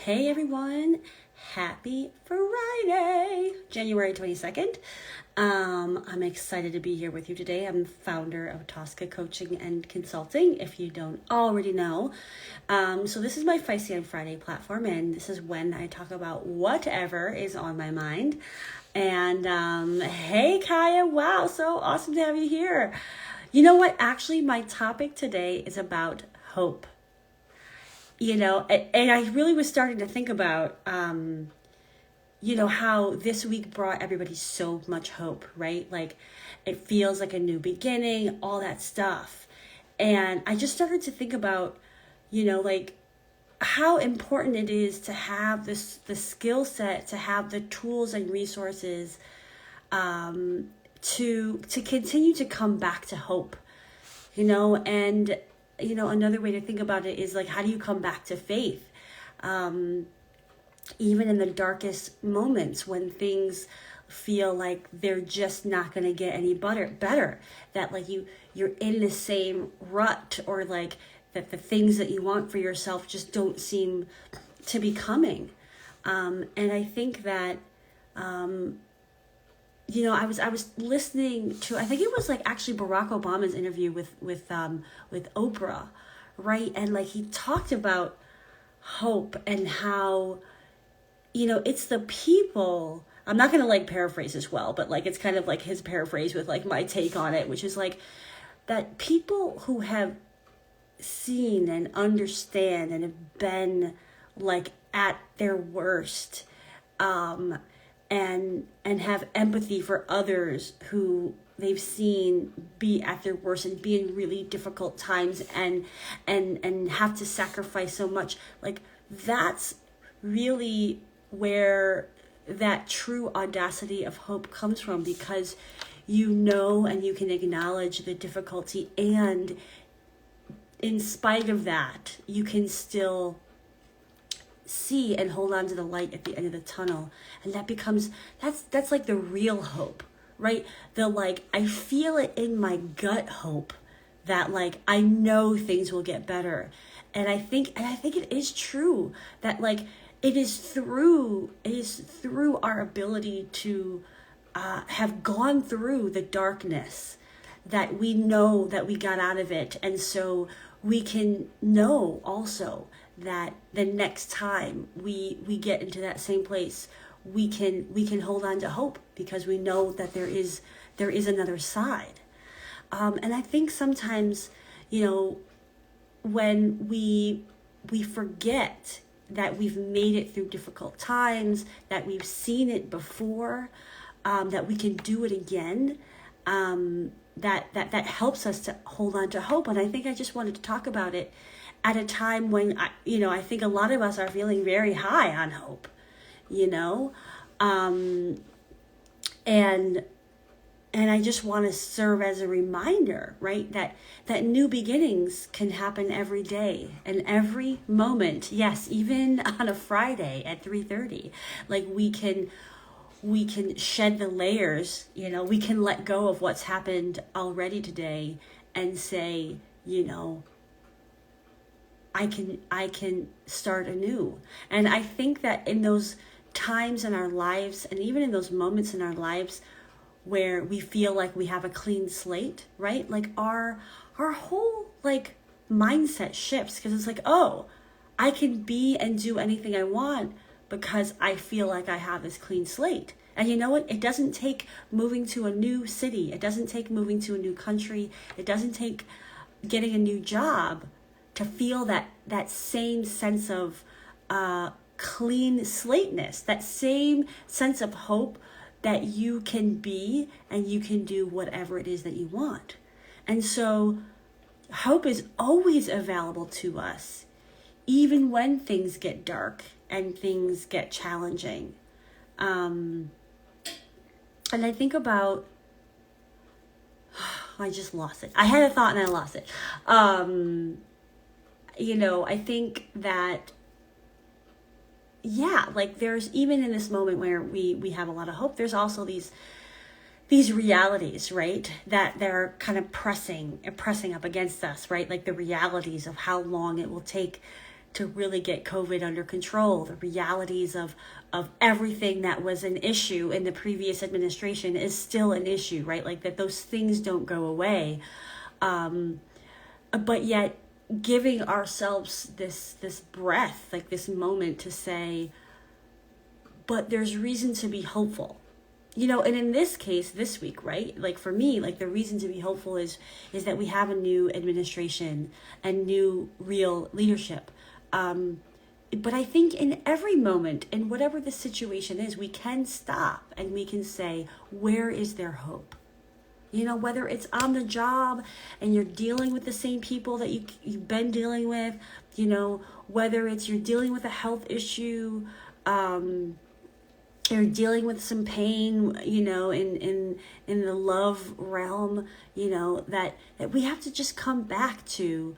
Hey everyone, happy Friday, January 22nd. I'm excited to be here with you today. I'm founder of Tosca Coaching and Consulting, if you don't already know. So this is my Feisty on Friday platform, and this is when I talk about whatever is on my mind. And hey Kaya, wow, so awesome to have you here. You know what? Actually, my topic today is about hope. And I really was starting to think about, how this week brought everybody so much hope, right? Like it feels like a new beginning, all that stuff. And I just started to think about, how important it is to have the skill set, to have the tools and resources, to continue to come back to hope, and another way to think about it is like, how do you come back to faith? Even in the darkest moments when things feel like they're just not going to get any better, that like you're in the same rut, or like that the things that you want for yourself just don't seem to be coming. And I think that, I was listening to, I think it was like actually Barack Obama's interview with Oprah, right? And like he talked about hope and how, it's the people. I'm not going to like paraphrase as well, but like it's kind of like his paraphrase with like my take on it, which is like that people who have seen and understand and have been like at their worst, and have empathy for others who they've seen be at their worst and be in really difficult times and have to sacrifice so much. Like that's really where that true audacity of hope comes from, because and you can acknowledge the difficulty, and in spite of that, you can still see and hold on to the light at the end of the tunnel. And that's like the real hope, right? The like, I feel it in my gut hope that like, I know things will get better. And I think it is true that like, it is through our ability to have gone through the darkness that we know that we got out of it. And so we can know also that the next time we get into that same place, we can hold on to hope, because we know that there is another side. And I think sometimes, when we forget that we've made it through difficult times, that we've seen it before, that we can do it again, that helps us to hold on to hope. And I think I just wanted to talk about it at a time when I think a lot of us are feeling very high on hope, and I just want to serve as a reminder, right, that new beginnings can happen every day and every moment. Yes, even on a Friday at 3:30, like we can shed the layers, we can let go of what's happened already today and say, I can start anew. And I think that in those times in our lives, and even in those moments in our lives where we feel like we have a clean slate, right? Like our whole like mindset shifts, because it's like, oh, I can be and do anything I want because I feel like I have this clean slate. And you know what? It doesn't take moving to a new city. It doesn't take moving to a new country. It doesn't take getting a new job to feel that same sense of clean slateness, that same sense of hope that you can be and you can do whatever it is that you want. And so hope is always available to us, even when things get dark and things get challenging. And I think about, I just lost it. I had a thought and I lost it. I think that, like there's, even in this moment where we have a lot of hope, there's also these realities, right, that they're kind of pressing up against us, right? Like the realities of how long it will take to really get COVID under control. The realities of everything that was an issue in the previous administration is still an issue, right? Like that those things don't go away. But yet giving ourselves this breath, like this moment to say, but there's reason to be hopeful. And in this case, this week, right? Like for me, like the reason to be hopeful is that we have a new administration and new real leadership. But I think in every moment, in whatever the situation is, we can stop and we can say, where is there hope? Whether it's on the job and you're dealing with the same people that you've been dealing with, whether it's you're dealing with a health issue, you're dealing with some pain, in the love realm, that we have to just come back to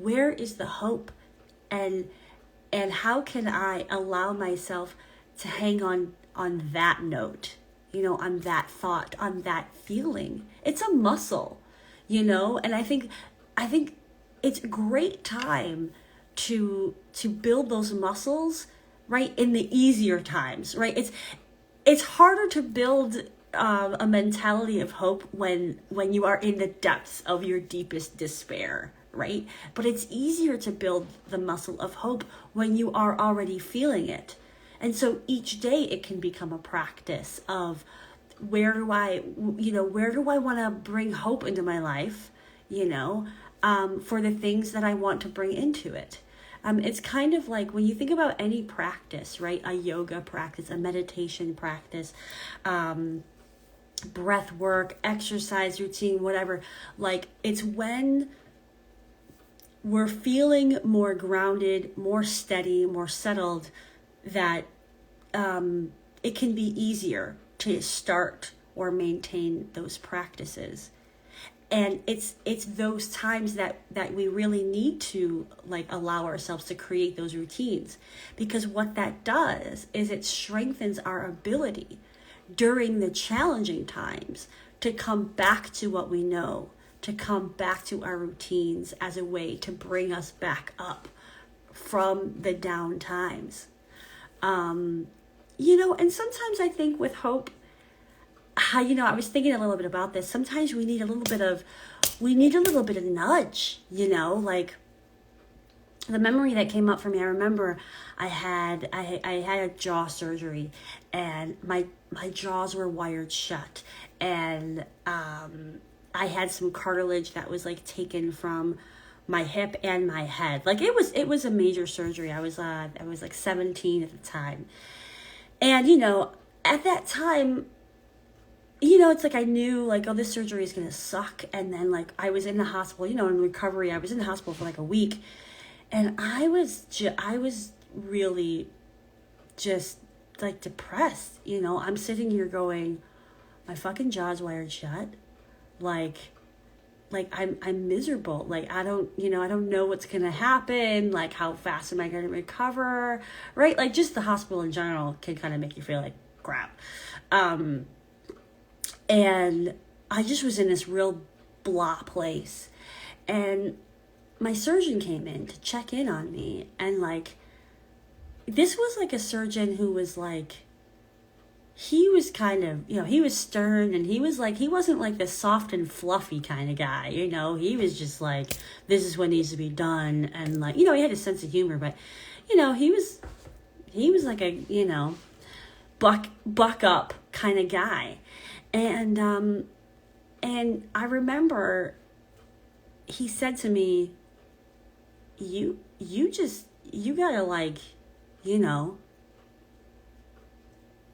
where is the hope, and how can I allow myself to hang on that note, on that thought, on that feeling. It's a muscle, and I think it's a great time to build those muscles, right, in the easier times, right? It's harder to build a mentality of hope when you are in the depths of your deepest despair, right? But it's easier to build the muscle of hope when you are already feeling it. And so each day it can become a practice of where do I want to bring hope into my life, for the things that I want to bring into it. It's kind of like when you think about any practice, right? A yoga practice, a meditation practice, breath work, exercise routine, whatever. Like it's when we're feeling more grounded, more steady, more settled, that it can be easier to start or maintain those practices. And it's those times that we really need to like allow ourselves to create those routines, because what that does is it strengthens our ability during the challenging times to come back to what we know, to come back to our routines as a way to bring us back up from the down times. And sometimes I think with hope, I was thinking a little bit about this. Sometimes we need a little bit of nudge, like the memory that came up for me. I remember I had a jaw surgery, and my jaws were wired shut, and I had some cartilage that was like taken from my hip and my head. Like it was a major surgery. I was like 17 at the time, and at that time, it's like I knew like, oh, this surgery is gonna suck. And then like I was in the hospital, in recovery. I was in the hospital for like a week, and I was really just like depressed. I'm sitting here going, my fucking jaw's wired shut. Like I'm miserable. Like I don't know what's gonna happen. Like how fast am I gonna recover? Right? Like just the hospital in general can kind of make you feel like crap. And I just was in this real blah place. And my surgeon came in to check in on me. And like, this was like a surgeon who was like, he was kind of, he was stern, and he wasn't like the soft and fluffy kind of guy, he was just like, this is what needs to be done. And like, he had a sense of humor, but, he was like a, buck up kind of guy. And I remember he said to me, you gotta like,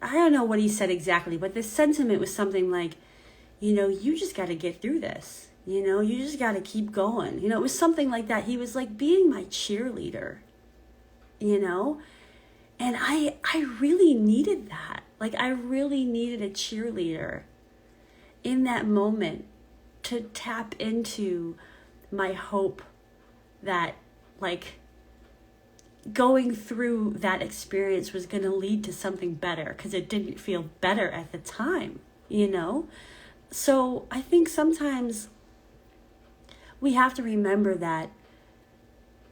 I don't know what he said exactly, but the sentiment was something like, you just gotta get through this, you just gotta keep going. It was something like that. He was like being my cheerleader, and I really needed that. Like, I really needed a cheerleader in that moment to tap into my hope that, like, going through that experience was going to lead to something better, because it didn't feel better at the time, So I think sometimes we have to remember that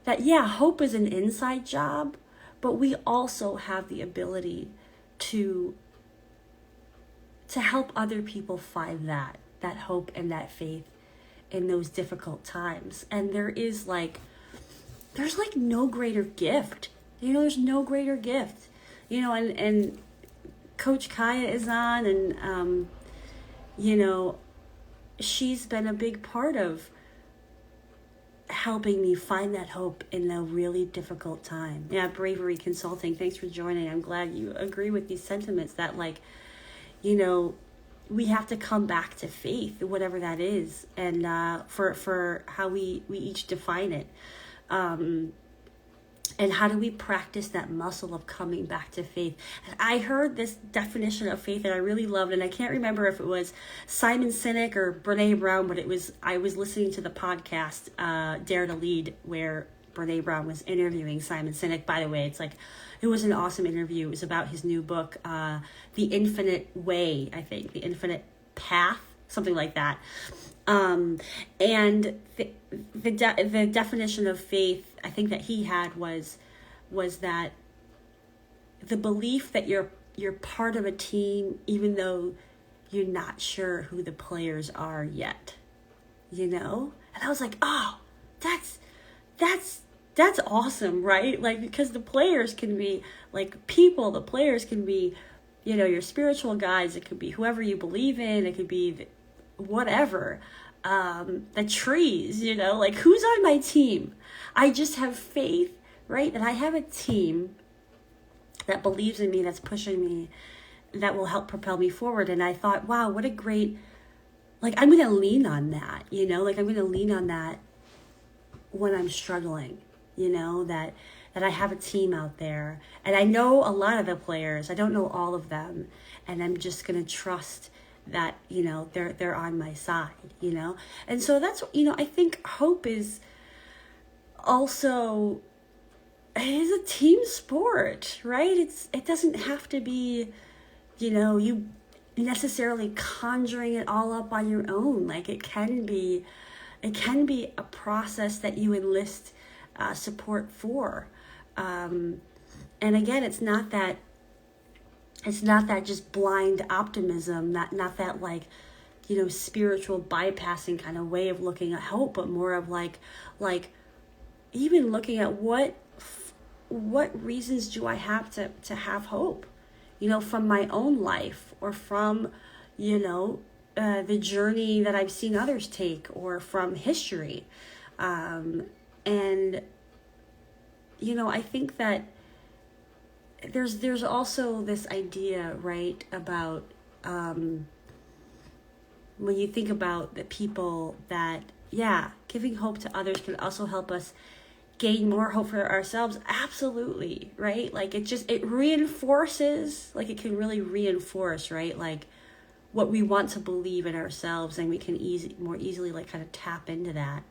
yeah, hope is an inside job, but we also have the ability to help other people find that hope and that faith in those difficult times. And there's like no greater gift. There's no greater gift. And Coach Kaya is on, and she's been a big part of helping me find that hope in a really difficult time. Yeah, Bravery Consulting, thanks for joining. I'm glad you agree with these sentiments that we have to come back to faith, whatever that is, and for how we each define it. And how do we practice that muscle of coming back to faith? And I heard this definition of faith that I really loved, and I can't remember if it was Simon Sinek or Brene Brown, but I was listening to the podcast Dare to Lead, where Brene Brown was interviewing Simon Sinek. By the way, it was an awesome interview. It was about his new book, The Infinite Way, I think, The Infinite Path, something like that. And the definition of faith, I think, that he had was that the belief that you're part of a team, even though you're not sure who the players are yet, And I was like, oh, that's awesome, right? Like, because the players can be like people, the players can be, your spiritual guides, it could be whoever you believe in, it could be whatever, the trees, like, who's on my team? I just have faith, right? That I have a team that believes in me, that's pushing me, that will help propel me forward. And I thought, wow, what a great, I'm going to lean on that, I'm going to lean on that when I'm struggling, that I have a team out there, and I know a lot of the players, I don't know all of them, and I'm just going to trust that, they're on my side, And so that's, I think hope is also, it is a team sport, right? It doesn't have to be, you necessarily conjuring it all up on your own. It can be a process that you enlist support for. And again, it's not that just blind optimism, not that spiritual bypassing kind of way of looking at hope, but more of like even looking at what reasons do I have to have hope, from my own life, or from, the journey that I've seen others take, or from history. And, I think that there's also this idea, right, about when you think about the people that, giving hope to others can also help us gain more hope for ourselves. Absolutely, right? It reinforces, it can really reinforce, right? What we want to believe in ourselves, and we can more easily kind of tap into that.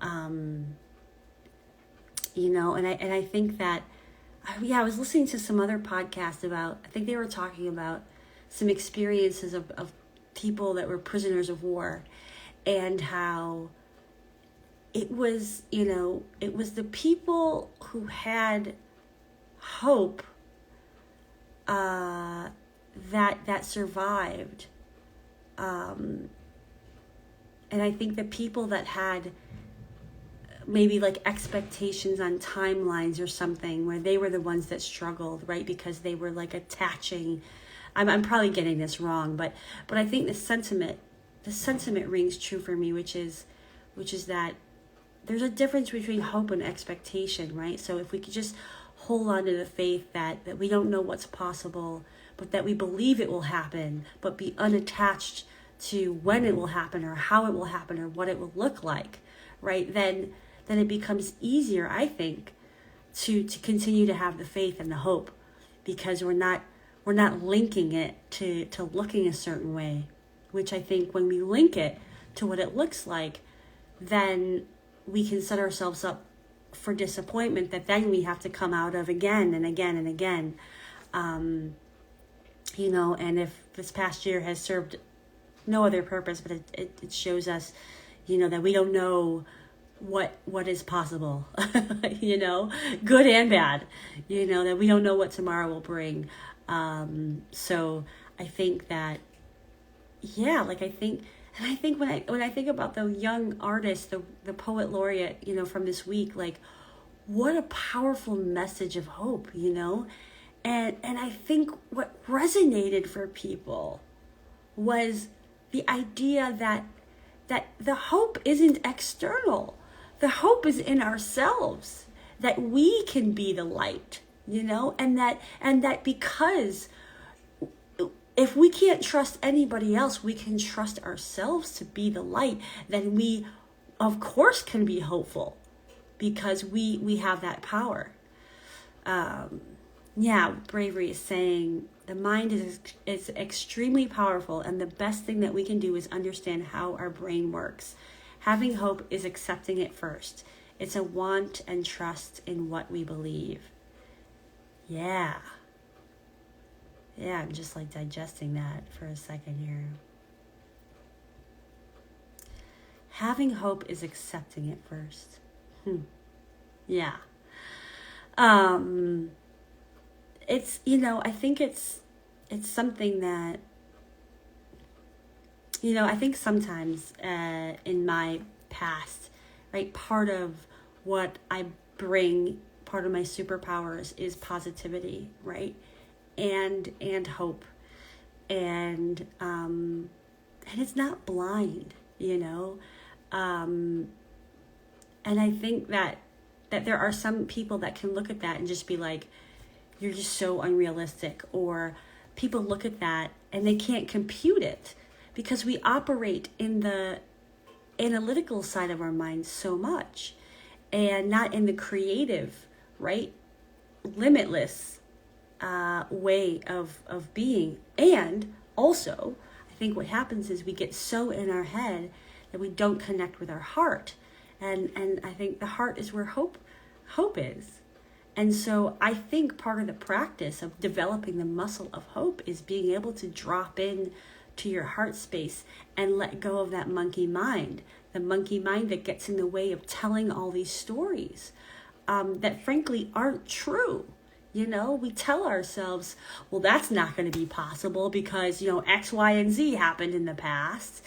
And I think that, I was listening to some other podcast about, I think they were talking about some experiences of people that were prisoners of war, and how it was the people who had hope that survived. And I think the people that had maybe expectations on timelines or something, where they were the ones that struggled, right? Because they were attaching, I'm probably getting this wrong, but I think the sentiment rings true for me, which is that there's a difference between hope and expectation, right? So if we could just hold on to the faith that we don't know what's possible, but that we believe it will happen, but be unattached to when it will happen, or how it will happen, or what it will look like, right? Then it becomes easier, I think, to continue to have the faith and the hope, because we're not linking it to looking a certain way, which I think when we link it to what it looks like, then we can set ourselves up for disappointment that then we have to come out of again and again and again. And if this past year has served no other purpose, but it shows us, that we don't know what is possible, good and bad, that we don't know what tomorrow will bring. So I think that, yeah, like I think when I think about the young artist, the poet laureate, from this week, like what a powerful message of hope, and I think what resonated for people was the idea that the hope isn't external. The hope is in ourselves, that we can be the light, and that because if we can't trust anybody else, we can trust ourselves to be the light, then we, of course, can be hopeful because we have that power. Bravery is saying the mind is extremely powerful, and the best thing that we can do is understand how our brain works. Having hope is accepting it first. It's a want and trust in what we believe. Yeah, I'm just like digesting that for a second here. Having hope is accepting it first. Yeah. It's, I think it's something that, I think sometimes in my past, right, part of what I bring, part of my superpowers is positivity, right? And hope. And it's not blind, and I think that there are some people that can look at that and just be like, you're just so unrealistic, or people look at that and they can't compute it because we operate in the analytical side of our mind so much and not in the creative, right, limitless way of being. And also, I think what happens is we get so in our head that we don't connect with our heart, and I think the heart is where hope is. And so I think part of the practice of developing the muscle of hope is being able to drop in to your heart space and let go of that monkey mind, the monkey mind that gets in the way of telling all these stories that frankly aren't true. We tell ourselves, well, that's not going to be possible because, X, Y, and Z happened in the past,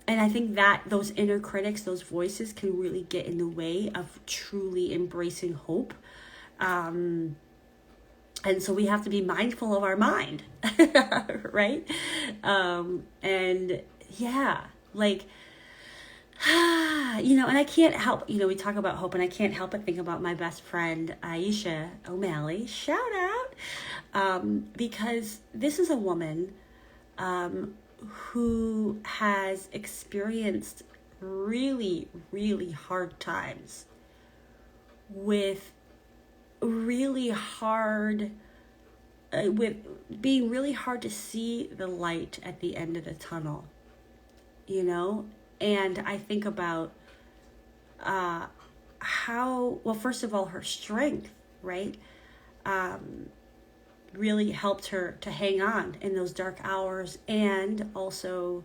and I think that those inner critics, those voices can really get in the way of truly embracing hope. And so we have to be mindful of our mind, right? And yeah, like, and I can't help, we talk about hope, and I can't help but think about my best friend, Aisha O'Malley, shout out, because this is a woman who has experienced really, really hard times with really hard, with being really hard to see the light at the end of the tunnel, and I think about how, well, first of all, her strength, right, really helped her to hang on in those dark hours. And also,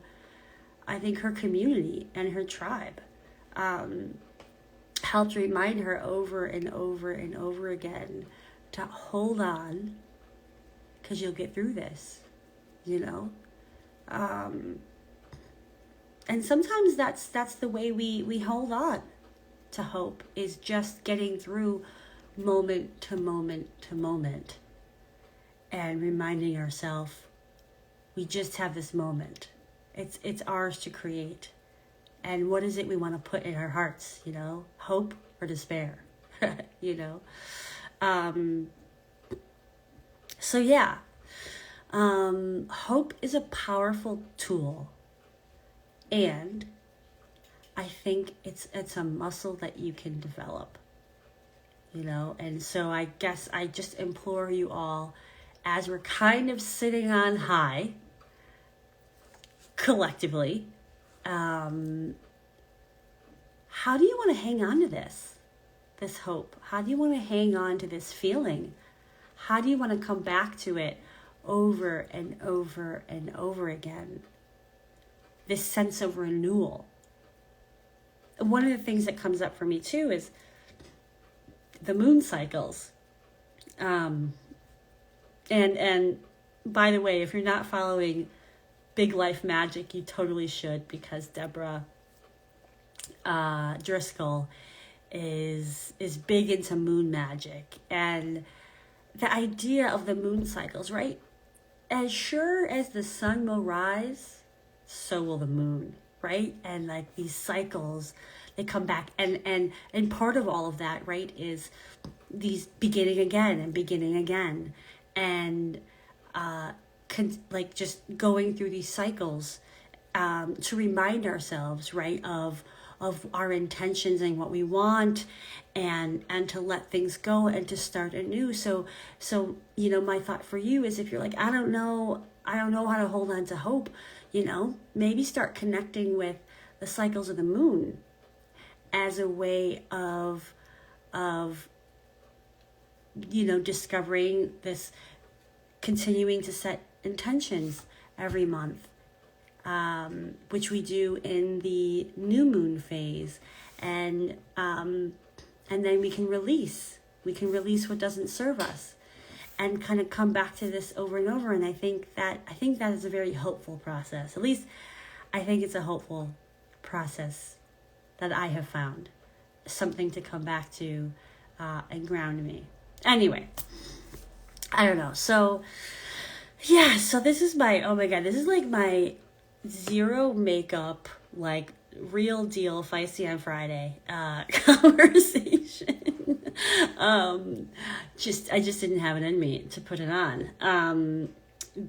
I think her community and her tribe helped remind her over and over and over again to hold on, because you'll get through this, and sometimes that's the way we hold on to hope, is just getting through moment to moment to moment and reminding ourselves we just have this moment. It's ours to create. And what is it we want to put in our hearts, hope or despair, So yeah, hope is a powerful tool, and I think it's a muscle that you can develop, and so I guess I just implore you all, as we're kind of sitting on high collectively, how do you want to hang on to this hope? How do you want to hang on to this feeling? How do you want to come back to it over and over and over again? This sense of renewal. one of the things that comes up for me too is the moon cycles. And by the way, if you're not following Big Life Magic, you totally should, because Deborah Driscoll is big into moon magic, and the idea of the moon cycles, right? As sure as the sun will rise, so will the moon, right? And like these cycles, they come back, and part of all of that, right, is these beginning again, and like just going through these cycles to remind ourselves, right, of our intentions and what we want, and to let things go and to start anew. So my thought for you is, if you're like, I don't know how to hold on to hope, maybe start connecting with the cycles of the moon as a way of discovering this, continuing to set intentions every month, which we do in the new moon phase, and then we can release what doesn't serve us, and kind of come back to this over and over. And I think that is a very hopeful process. At least I think it's a hopeful process that I have found, something to come back to and ground me. Anyway, I don't know. So yeah, so this is this is like my zero makeup, like real deal Feisty on Friday conversation. I just didn't have it in me to put it on.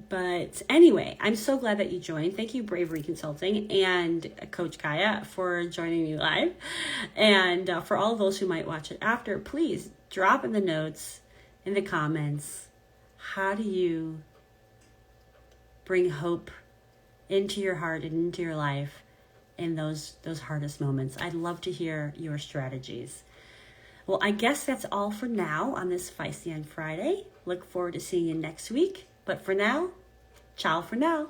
But anyway, I'm so glad that you joined. Thank you, Bravery Consulting and Coach Kaya, for joining me live. And for all those who might watch it after, please drop in the notes, in the comments, how do you bring hope into your heart and into your life in those hardest moments? I'd love to hear your strategies. Well, I guess that's all for now on this Feisty on Friday. Look forward to seeing you next week. But for now, ciao for now.